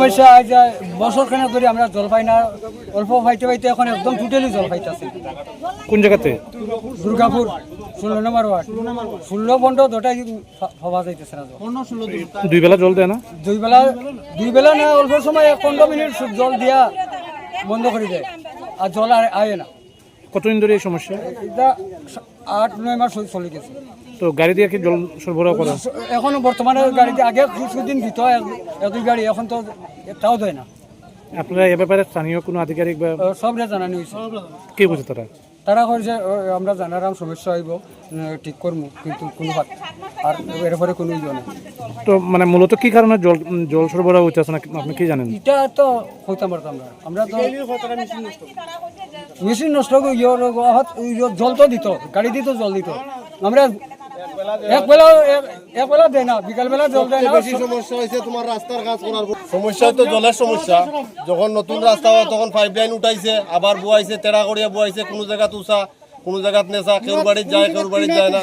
সমস্যা যে বছরখানেক ধরে আমরা জল পাই না, অল্প পাইতে পাইতে এখন একদম টোটালি জল পাইতেছে। কোন জায়গাতে? দুর্গাপুর 16 নম্বর ওয়ার্ড, 16 বন্ধ দুটাই হওয়া যাইতেছে না। দুই বেলা জল দেয় না? দুই বেলা না, অল্প সময় 15 মিনিট জল দিয়া বন্ধ করে দেয়, আর জল আর আয় না। কতদিন ধরে এই সমস্যা? এটা 8-9 মাস চলে গেছে। তো গাড়ি দিয়ে কি জল সরবরাহ করা? এখনো বর্তমানে গাড়িতে আগে কিছুদিন দিত এক দুই গাড়ি, এখন তো তাও দেয় না। আপনারা এ ব্যাপারে স্থানীয় কোনো আধিকারিক বা সবরে জানানি হয়েছে। কে বুঝে তারা কইছে আমরা জানারাম সমস্যা হইব, ঠিক করবো, কিন্তু কোনো আর এরপরে কোনো ইয়ে নেই। তো মানে মূলত কি কারণে জল সরবরাহ হচ্ছে না আপনি কি জানেন? এটা তো হইতাম পারতাম না, আমরা তো মেশিন নষ্ট জল তো দিত, গাড়ি দিত, জল দিত। আমরা এক বেলা দেয় না, বিকাল বেলা জল দেয় না। বেশি সমস্যা হয়েছে তোমার রাস্তার কাজ করার সমস্যা, তো জলের সমস্যা। যখন নতুন রাস্তা হয় তখন পাইপ লাইন উঠাইছে, আবার বুয়াইছে, তেরা করিয়া বুয়াইছে, কোনো জায়গা তুষা, কোনো জায়গাত নেশা, কেউর বাড়ি যায়, কেউর বাড়ি যায় না,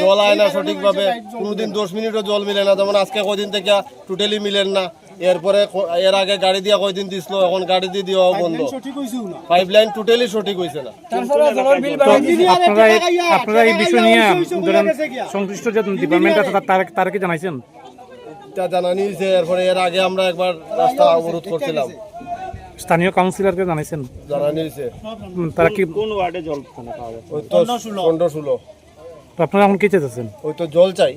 জল আয় না সঠিকভাবে। কোনোদিন 10 মিনিটও জল মিলে না, যেমন আজকে কয়দিন থেকে টোটালি মিলেন না। এরপরে এর আগে গাড়ি দিয়া কয়দিন দিছিল, এখন গাড়ি দিয়ে দেওয়া বন্ধ। পাইপ লাইন টোটালি সঠিক হয়েছে না। আপনারা এই বিষয় নিয়ে সংশ্লিষ্ট যে ডিপার্টমেন্ট আছে তারা কি জানাইছেন? এটা জানানি হয়েছে। এরপরে এর আগে আমরা একবার রাস্তা অবরোধ করছিলাম, স্থানীয় কাউন্সিলরকে জানাইছেন? জানানি হয়েছে। তারা কি কোন ওয়ার্ডে জল পাওয়া যায়? ওই তো 15-16। আপনারা এখন কি চাইতেছেন? ওই তো জল চাই।